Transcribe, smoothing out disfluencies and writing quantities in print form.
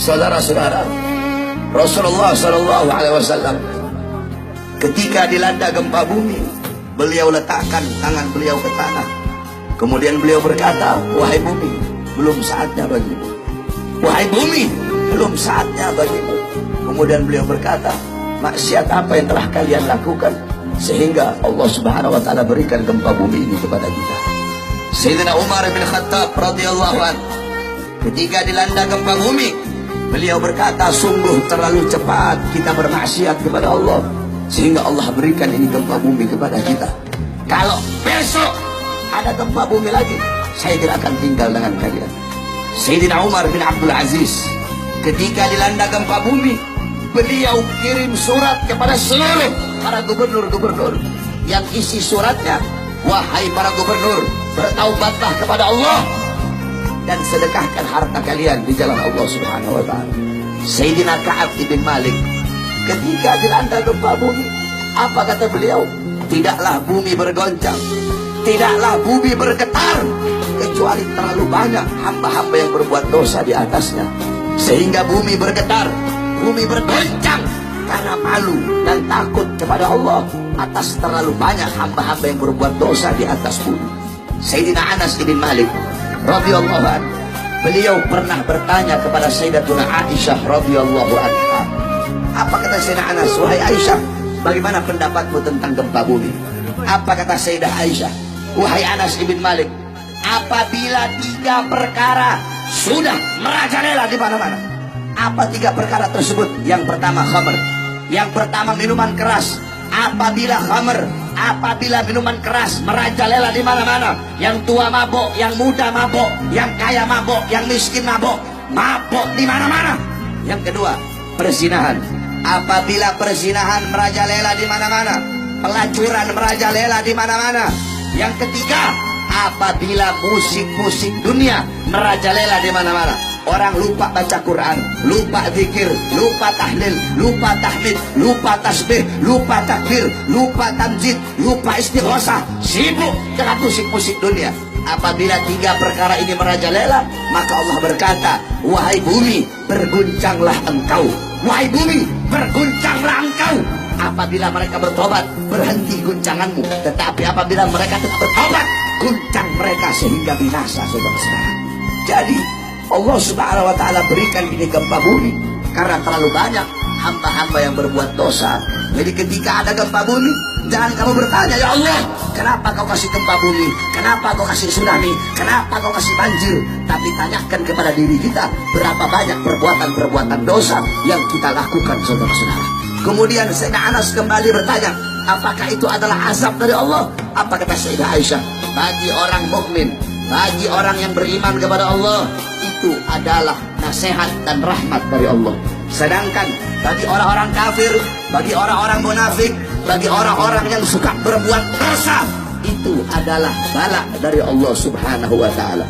Saudara-saudara, Rasulullah Shallallahu Alaihi Wasallam ketika dilanda gempa bumi, beliau letakkan tangan beliau ke tanah. Kemudian beliau berkata, wahai bumi, belum saatnya bagimu. Wahai bumi, belum saatnya bagimu. Kemudian beliau berkata, maksiat apa yang telah kalian lakukan sehingga Allah Subhanahu wa taala berikan gempa bumi ini kepada kita. Sayyidina Umar bin Khattab radhiyallahu anhu ketika dilanda gempa bumi, beliau berkata, sungguh terlalu cepat kita bermaksiat kepada Allah sehingga Allah berikan ini gempa bumi kepada kita. Kalau besok ada gempa bumi lagi, saya tidak akan tinggal dengan kalian. Sayyidina Umar bin Abdul Aziz ketika dilanda gempa bumi, beliau kirim surat kepada seluruh para gubernur-gubernur yang isi suratnya, wahai para gubernur, bertaubatlah kepada Allah dan sedekahkan harta kalian di jalan Allah Subhanahu wa taala. Sayyidina Ka'ab bin Malik ketika dilanda gempa bumi, apa kata beliau? Tidaklah bumi bergoncang, tidaklah bumi bergetar, kecuali terlalu banyak hamba-hamba yang berbuat dosa di atasnya, sehingga bumi bergetar, bumi bergoncang karena malu dan takut kepada Allah atas terlalu banyak hamba-hamba yang berbuat dosa di atas bumi. Sayyidina Anas bin Malik radhiyallahu anhu, beliau pernah bertanya kepada Sayyidatuna Aisyah radhiyallahu anha. Apa kata Sayyidina Anas? Wahai Aisyah, bagaimana pendapatmu tentang gempa bumi? Apa kata Sayyidah Aisyah? Wahai Anas bin Malik, apabila 3 perkara sudah merajalela di mana-mana. Apa 3 perkara tersebut? Yang pertama khamr, yang pertama minuman keras. Apabila khamr, apabila minuman keras merajalela di mana-mana, yang tua mabok, yang muda mabok, yang kaya mabok, yang miskin mabok, mabok di mana-mana. Yang kedua, perzinahan. Apabila perzinahan merajalela di mana-mana, pelacuran merajalela di mana-mana. Yang ketiga, apabila musik-musik dunia merajalela di mana-mana. Orang lupa baca Quran, lupa zikir, lupa tahlil, lupa tahmid, lupa tasbih, lupa takbir, lupa tamjid, lupa istighosah, sibuk dengan musik-musik dunia. Apabila 3 perkara ini merajalela, maka Allah berkata, wahai bumi, berguncanglah engkau. Wahai bumi, berguncanglah engkau. Apabila mereka bertobat, berhenti guncanganmu. Tetapi apabila mereka tidak bertobat, guncang mereka sehingga binasa, saudara-saudara. Jadi Allah Subhanahu wa taala berikan ini gempa bumi karena terlalu banyak hamba-hamba yang berbuat dosa. Jadi ketika ada gempa bumi, jangan kamu bertanya, ya Allah, kenapa kau kasih gempa bumi? Kenapa kau kasih tsunami? Kenapa kau kasih banjir? Tapi tanyakan kepada diri kita, berapa banyak perbuatan-perbuatan dosa yang kita lakukan, saudara-saudara. Kemudian Sayyidina Anas kembali bertanya, apakah itu adalah azab dari Allah? Apa kata Sayyidah Aisyah? Bagi orang mukmin, bagi orang yang beriman kepada Allah, itu adalah nasihat dan rahmat dari Allah. Sedangkan bagi orang-orang kafir, bagi orang-orang munafik, bagi orang-orang yang suka berbuat dosa, itu adalah bala dari Allah Subhanahu wa taala.